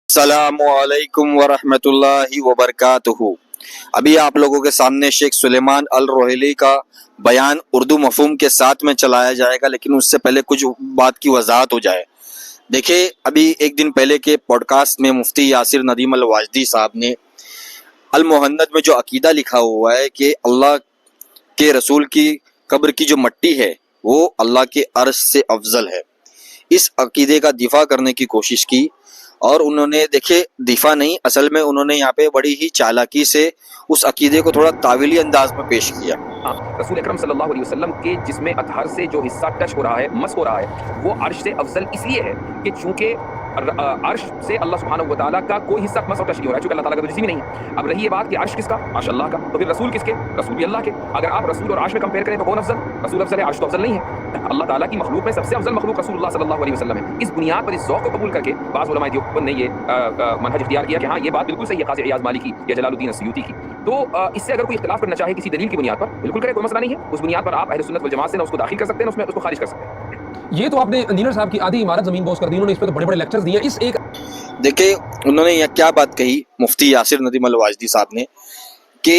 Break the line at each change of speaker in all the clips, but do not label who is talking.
السلام علیکم ورحمۃ اللہ وبرکاتہ۔ ابھی آپ لوگوں کے سامنے شیخ سلیمان الروحیلی کا بیان اردو مفہوم کے ساتھ میں چلایا جائے گا، لیکن اس سے پہلے کچھ بات کی وضاحت ہو جائے۔ دیکھیں، ابھی ایک دن پہلے کے پوڈ کاسٹ میں مفتی یاسر ندیم الواجدی صاحب نے المہند میں جو عقیدہ لکھا ہوا ہے کہ اللہ کے رسول کی قبر کی جو مٹی ہے وہ اللہ کے عرش سے افضل ہے، اس عقیدے کا دفاع کرنے کی کوشش کی، اور انہوں نے دیکھے دفاع نہیں، اصل میں انہوں نے یہاں پہ بڑی ہی چالاکی سے اس عقیدے کو تھوڑا تاویلی انداز میں پیش کیا۔
رسول اکرم صلی اللہ علیہ وسلم کے جسم اطہر سے جو حصہ ٹچ ہو رہا ہے، مس ہو رہا ہے، وہ عرش سے افضل اس لیے ہے کہ چونکہ عرش سے اللہ سبحانہ و تعالیٰ کا کوئی حصہ مس اور ٹچ نہیں ہو رہا ہے، چونکہ اللہ تعالیٰ کا تو جسم ہی نہیں ہے۔ اب رہی یہ بات کہ عرش کس کا؟ عرش اللہ کا، تو پھر رسول کس کے؟ رسول بھی اللہ کے۔ اگر آپ رسول اور عرش میں کمپیئر کریں تو کون افضل؟ رسول افضل ہے، عرش تو افضل نہیں ہے۔ اللہ تعالیٰ کی مخلوق میں سب سے افضل مخلوق رسول اللہ صلی اللہ علیہ وسلم ہے۔ اس بنیاد پر اس ذوق کو قبول کر کے بعض علماء دیوبند نے یہ منہج اختیار کیا کہ ہاں یہ بات بالکل صحیح ہے قاضی ایاز مالکی یا جلال الدین السیوطی کی، تو اس سے اگر کوئی اختلاف کرنا چاہے کسی دلیل کی بنیاد پر بالکل کرے، کوئی مسئلہ نہیں ہے۔ اس بنیاد پر آپ اہل سنت والجماعت سے نہ اس کو داخل کر سکتے ہیں، نہ اس کو خارج کر سکتے ہیں۔
یہ تو آپ نے انجینئر صاحب کی آدھی عمارت زمین بوس کر دی، انہوں نے اس پہ تو بڑے بڑے لیکچرز دیے۔ اس ایک
دیکھیں انہوں نے یہ کیا بات کہی مفتی یاسر ندیم الواجدی صاحب نے کہ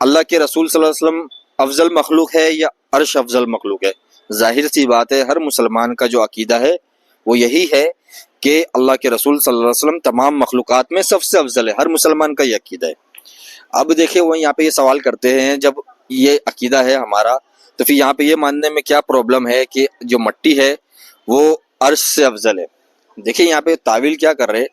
اللہ کے رسول صلی اللہ علیہ وسلم افضل مخلوق ہے یا عرش افضل مخلوق ہے۔ ظاہر سی بات ہے، ہر مسلمان کا جو عقیدہ ہے وہ یہی ہے کہ اللہ کے رسول صلی اللہ علیہ وسلم تمام مخلوقات میں سب سے افضل ہے، ہر مسلمان کا یہ عقیدہ ہے۔ اب دیکھیں وہ یہاں پہ یہ سوال کرتے ہیں، جب یہ عقیدہ ہے ہمارا تو پھر یہاں پہ یہ ماننے میں کیا پرابلم ہے کہ جو مٹی ہے وہ عرش سے افضل ہے؟ دیکھیں یہاں پہ تعویل کیا کر رہے،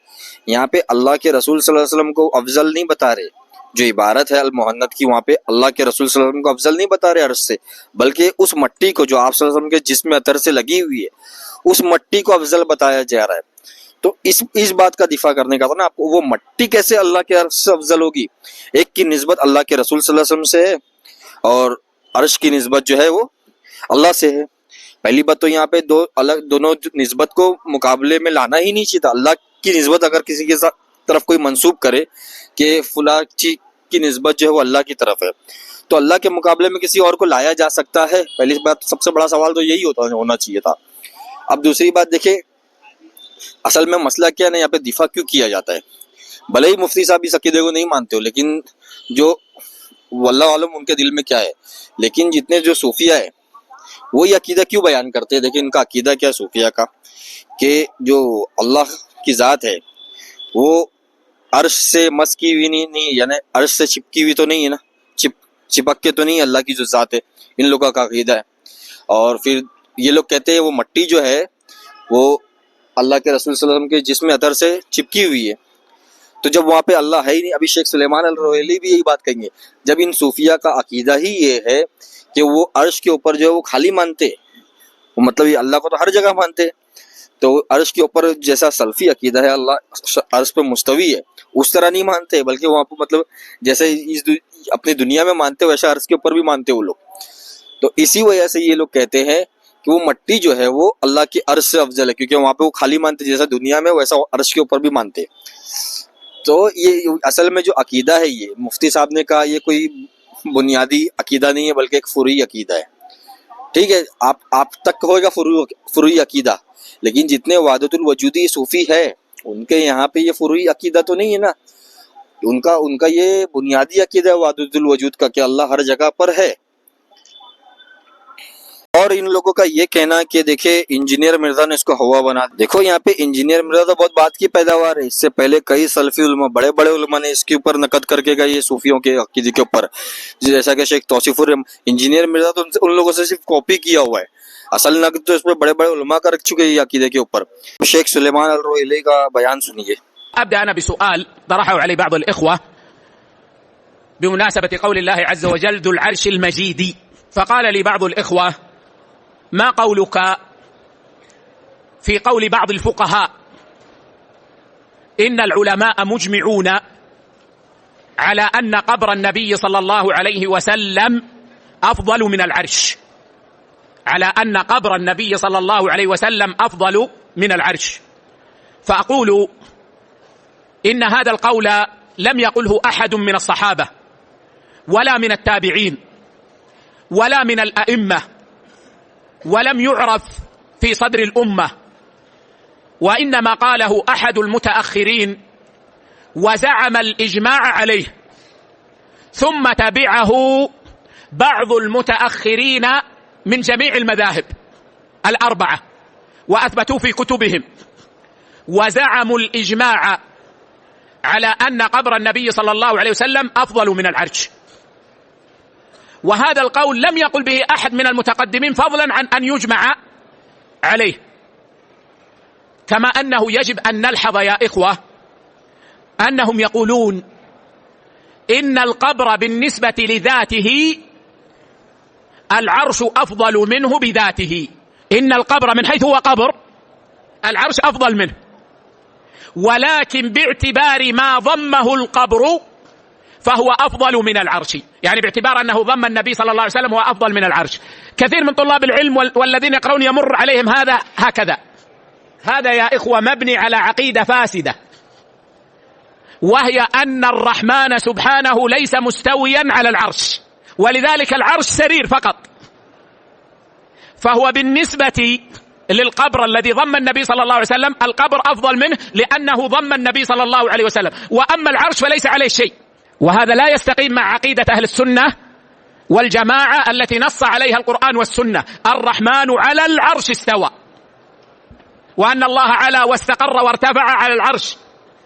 یہاں پہ اللہ کے رسول صلی اللہ علیہ وسلم کو افضل نہیں بتا رہے، جو عبارت ہے المہند کی وہاں پہ اللہ کے رسول صلی اللہ علیہ وسلم کو افضل نہیں بتا رہے عرش سے، بلکہ اس مٹی کو جو آپ صلی اللہ علیہ وسلم کے جسم اطہر سے لگی ہوئی ہے اس مٹی کو افضل بتایا جا رہا ہے۔ تو اس بات کا دفاع کرنے کا تھا نا آپ کو، وہ مٹی کیسے اللہ کے عرش سے افضل ہوگی؟ ایک کی نسبت اللہ کے رسول صلی اللہ علیہ وسلم سے ہے اور عرش کی نسبت جو ہے وہ اللہ سے ہے۔ پہلی بات تو یہاں پہ دونوں نسبت کو مقابلے میں لانا ہی نہیں چاہیے تھا۔ اللہ کی نسبت اگر کسی کے طرف کوئی منسوب کرے کہ فلاں چیز کی نسبت جو ہے وہ اللہ کی طرف ہے، تو اللہ کے مقابلے میں کسی اور کو لایا جا سکتا ہے؟ پہلی بات، سب سے بڑا سوال تو یہی ہونا چاہیے تھا۔ اب دوسری بات دیکھیں، اصل میں مسئلہ کیا ہے، یہاں پہ دفاع کیوں کیا جاتا ہے؟ بھلے ہی مفتی صاحب اس عقیدے کو نہیں مانتے ہو، لیکن جو واللہ عالم ان کے دل میں کیا ہے، لیکن جتنے جو صوفیہ ہے وہ یہ عقیدہ کیوں بیان کرتے ہیں؟ دیکھیں ان کا عقیدہ کیا ہے صوفیہ کا، کہ جو اللہ کی ذات ہے وہ عرش سے مس کی ہوئی نہیں، یعنی عرش سے چپکی ہوئی تو نہیں ہے نا، چپک کے تو نہیں اللہ کی جو ذات ہے، ان لوگوں کا عقیدہ ہے۔ اور پھر یہ لوگ کہتے ہیں وہ مٹی جو ہے وہ اللہ کے رسول صلی اللہ علیہ وسلم کے جسم اطہر سے چپکی ہوئی ہے، تو جب وہاں پہ اللہ ہے ہی نہیں، ابھی شیخ سلیمان الروحیلی بھی یہی بات کہیں گے، جب ان صوفیہ کا عقیدہ ہی یہ ہے کہ وہ عرش کے اوپر جو ہے وہ خالی مانتے، مطلب یہ اللہ کو تو ہر جگہ مانتے، تو عرش کے اوپر جیسا سلفی عقیدہ ہے اللہ عرش پہ مستوی ہے اس طرح نہیں مانتے، بلکہ وہاں پہ مطلب جیسے اپنی دنیا میں مانتے ویسا عرش کے اوپر بھی مانتے وہ لوگ۔ تو اسی وجہ سے یہ لوگ کہتے ہیں کہ وہ مٹی جو ہے وہ اللہ کی عرش سے افضل ہے، کیونکہ وہاں پہ وہ خالی مانتے، جیسا دنیا میں ویسا عرش کے اوپر بھی مانتے۔ تو یہ اصل میں جو عقیدہ ہے یہ مفتی صاحب نے کہا یہ کوئی بنیادی عقیدہ نہیں ہے، بلکہ ایک فروعی عقیدہ ہے۔ ٹھیک ہے، آپ تک ہوگا فروعی عقیدہ، لیکن جتنے وحدت الوجودی صوفی ہے ان کے یہاں پہ یہ فروعی عقیدہ تو نہیں ہے نا، ان کا یہ بنیادی عقیدہ ہے وحدت الوجود کا کہ اللہ ہر جگہ پر ہے۔ اور ان لوگوں کا یہ کہنا کہ دیکھیں انجینئر مرزا نے اس کو ہوا بنا، دیکھو یہاں پہ انجینئر مرزا تو بہت بات کی پیداوار ہے، اس سے پہلے کئی سلفی علماء بڑے بڑے علماء نے اس کے اوپر نقد کر کے گئے یہ صوفیوں کے عقیدے کے اوپر، جیسا کہ شیخ توصیف الرحمن۔ انجینئر مرزا تو ان لوگوں سے صرف کاپی کیا ہوا ہے، اصل نقد تو اس میں بڑے بڑے علماء کا رکھ چکے ہیں یہ عقیدے کے اوپر۔ شیخ سلیمان الروحیلی کا بیان سنیے۔
أبدأ أنا بسؤال طرحه علي بعض الإخوة بمناسبة قول الله عز وجل ذو العرش المجيد، فقال لي بعض الإخوة ما قولك في قول بعض الفقهاء إن العلماء مجمعون على أن قبر النبي صلى الله عليه وسلم أفضل من العرش، على أن قبر النبي صلى الله عليه وسلم أفضل من العرش، فأقول إن هذا القول لم يقله أحد من الصحابة ولا من التابعين ولا من الأئمة، ولم يعرف في صدر الأمة، وإنما قاله أحد المتأخرين وزعم الإجماع عليه، ثم تبعه بعض المتأخرين من جميع المذاهب الأربعة وأثبتوا في كتبهم وزعموا الإجماع على أن قبر النبي صلى الله عليه وسلم أفضل من العرش. وهذا القول لم يقل به أحد من المتقدمين فضلا عن أن يجمع عليه. كما أنه يجب أن نلحظ يا إخوة أنهم يقولون إن القبر بالنسبة لذاته العرش أفضل منه بذاته. إن القبر من حيث هو قبر العرش أفضل منه، ولكن باعتبار ما ضمه القبر فهو أفضل من العرش، يعني باعتبار أنه ضم النبي صلى الله عليه وسلم هو أفضل من العرش. كثير من طلاب العلم والذين يقرؤون يمر عليهم هذا هكذا. هذا يا إخوة مبني على عقيدة فاسدة، وهي أن الرحمن سبحانه ليس مستويا على العرش، ولذلك العرش سرير فقط، فهو بالنسبة للقبر الذي ضم النبي صلى الله عليه وسلم القبر أفضل منه لأنه ضم النبي صلى الله عليه وسلم، وأما العرش فليس عليه شيء. وهذا لا يستقيم مع عقيدة أهل السنة والجماعة التي نص عليها القرآن والسنة: الرحمن على العرش استوى، وأن الله علا واستقر وارتفع على العرش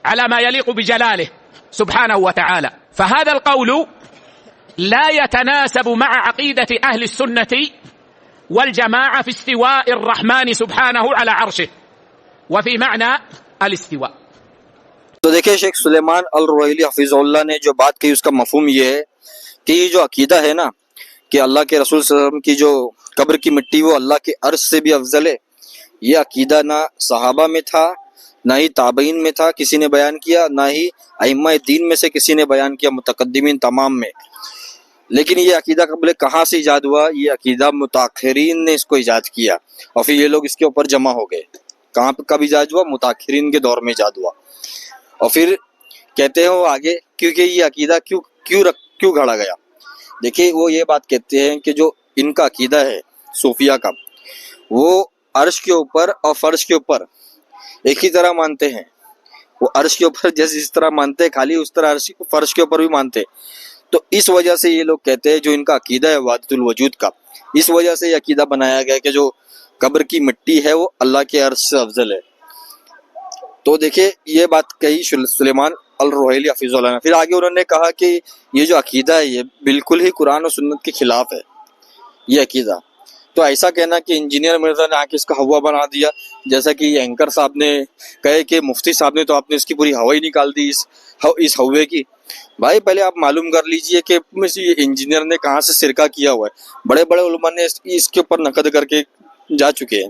على ما يليق بجلاله سبحانه وتعالى. فهذا القول لا يتناسب مع عقيدة أهل السنة والجماعة في استواء الرحمن سبحانه على عرشه وفي معنى الاستواء.
تو دیکھیں شیخ سلیمان الروحیلی حفیظہ نے جو بات کہی اس کا مفہوم یہ ہے کہ یہ جو عقیدہ ہے نا کہ اللہ کے رسول صلی اللہ علیہ وسلم کی جو قبر کی مٹی وہ اللہ کے عرش سے بھی افضل ہے، یہ عقیدہ نہ صحابہ میں تھا، نہ ہی تابعین میں تھا کسی نے بیان کیا، نہ ہی ائمہ دین میں سے کسی نے بیان کیا متقدمین تمام میں۔ لیکن یہ عقیدہ قبل کہاں سے ایجاد ہوا؟ یہ عقیدہ متاخرین نے اس کو ایجاد کیا اور پھر یہ لوگ اس کے اوپر جمع ہو گئے۔ کہاں پہ کب ایجاد ہوا؟ متاخرین کے دور میں ایجاد ہوا۔ اور پھر کہتے ہیں وہ آگے کیونکہ یہ عقیدہ کیوں گھڑا گیا؟ دیکھیے وہ یہ بات کہتے ہیں کہ جو ان کا عقیدہ ہے صوفیہ کا، وہ عرش کے اوپر اور فرش کے اوپر ایک ہی طرح مانتے ہیں۔ وہ عرش کے اوپر جیسے اس طرح مانتے ہیں، خالی اس طرح فرش کے اوپر بھی مانتے۔ تو اس وجہ سے یہ لوگ کہتے ہیں جو ان کا عقیدہ ہے وحدت الوجود کا، اس وجہ سے یہ عقیدہ بنایا گیا کہ جو قبر کی مٹی ہے وہ اللہ کے عرش سے افضل ہے۔ تو دیکھیں یہ بات کہی سلیمان الروحیلی حفیظ اللہ نے۔ پھر آگے انہوں نے کہا کہ یہ جو عقیدہ ہے یہ بالکل ہی قرآن و سنت کے خلاف ہے یہ عقیدہ۔ تو ایسا کہنا کہ انجینئر مرزا نے آ کے اس کا ہوا بنا دیا، جیسا کہ اینکر صاحب نے کہے کہ مفتی صاحب نے تو آپ نے اس کی پوری ہوا ہی نکال دی اس ہوے کی۔ بھائی پہلے آپ معلوم کر لیجئے کہ یہ انجینئر نے کہاں سے سرقہ کیا ہوا ہے۔ بڑے بڑے علماء نے اس کے اوپر نقد کر کے جا چکے ہیں۔